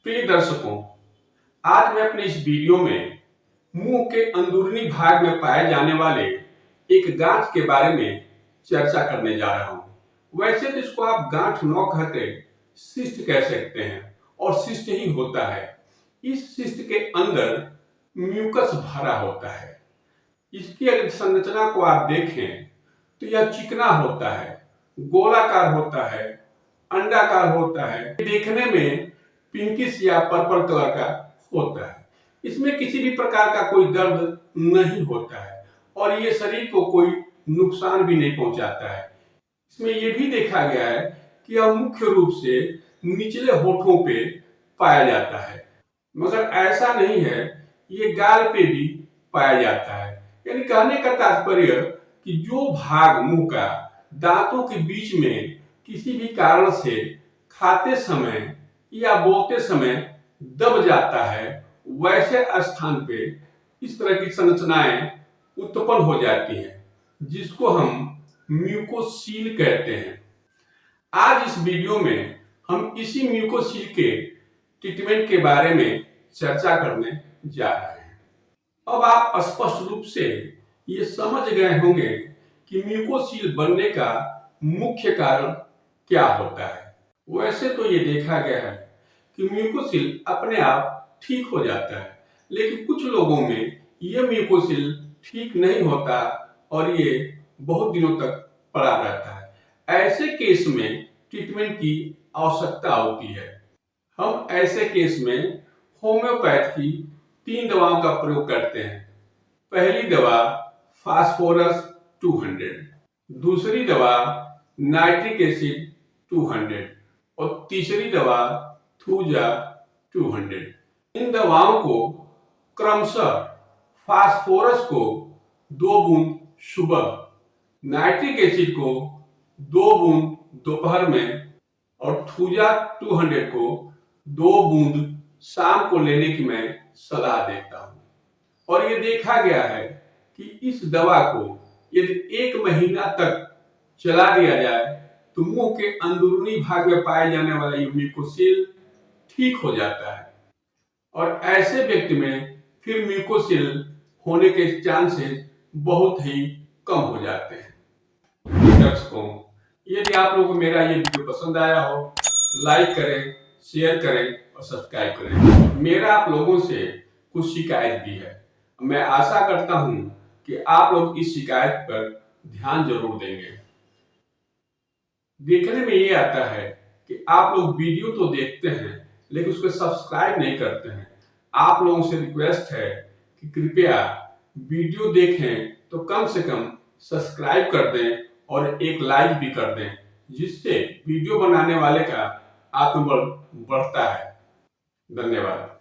प्रिय दर्शकों, आज मैं अपने इस वीडियो में मुंह के अंदरूनी भाग में पाए जाने वाले एक गांठ के बारे में चर्चा करने जा रहा हूं। वैसे तो इसको आप गांठ न कहकर सिस्ट कह सकते हैं और सिस्ट ही होता है। इस सिस्ट के अंदर म्यूकस भरा होता है। इसकी अगर संरचना को आप देखें तो यह चिकना होता है, गोलाकार होता है, अंडाकार होता है, देखने में पिंकिश या पर्पल कलर का होता है। इसमें किसी भी प्रकार का कोई दर्द नहीं होता है और ये शरीर को कोई नुकसान भी नहीं पहुंचाता है। इसमें यह भी देखा गया है कि यह मुख्य रूप से निचले होठों पे पाया जाता है, मगर ऐसा नहीं है, ये गाल पे भी पाया जाता है। यानी कहने का तात्पर्य कि जो भाग मुंह का दांतों के बीच में किसी भी कारण से खाते समय या बोलते समय दब जाता है, वैसे स्थान पे इस तरह की संरचनाएं उत्पन्न हो जाती हैं, जिसको हम म्यूकोसील कहते हैं। आज इस वीडियो में हम इसी म्यूकोसील के ट्रीटमेंट के बारे में चर्चा करने जा रहे हैं। अब आप स्पष्ट रूप से ये समझ गए होंगे कि म्यूकोसील बनने का मुख्य कारण क्या होता है। वैसे तो ये देखा गया है कि म्यूकोसील अपने आप ठीक हो जाता है, लेकिन कुछ लोगों में ये म्यूकोसील ठीक नहीं होता और ये बहुत दिनों तक पड़ा रहता है। ऐसे केस में ट्रीटमेंट की आवश्यकता होती है। हम ऐसे केस में होम्योपैथ की 3 दवाओं का प्रयोग करते हैं। पहली दवा फास्फोरस 200, दूसरी दवा नाइट्रिक एसिड 200 और तीसरी दवा थूजा 200। इन दवाओं को क्रमशः फास्फोरस को 2 बूंद सुबह, नाइट्रिक एसिड को 2 बूंद दोपहर में और थूजा 200 को 2 बूंद शाम को लेने की मैं सलाह देता हूं। और ये देखा गया है कि इस दवा को यदि 1 महीना तक चला दिया जाए तो मुंह के अंदरूनी भाग में पाए जाने वाला ये म्यूकोसील ठीक हो जाता है और ऐसे व्यक्ति में फिर म्यूकोसील होने के चांसेस बहुत ही कम हो जाते हैं। दर्शकों, यदि आप लोगों को मेरा ये वीडियो पसंद आया हो तो लाइक करें, शेयर करें और सब्सक्राइब करें। मेरा आप लोगों से कुछ शिकायत भी है। मैं आशा करता हूं कि आप लोग इस शिकायत पर ध्यान जरूर देंगे। देखने में ये आता है कि आप लोग वीडियो तो देखते हैं लेकिन उसको सब्सक्राइब नहीं करते हैं। आप लोगों से रिक्वेस्ट है कि कृपया वीडियो देखें तो कम से कम सब्सक्राइब कर दें और एक लाइक भी कर दें, जिससे वीडियो बनाने वाले का आत्मबल बढ़ता है। धन्यवाद।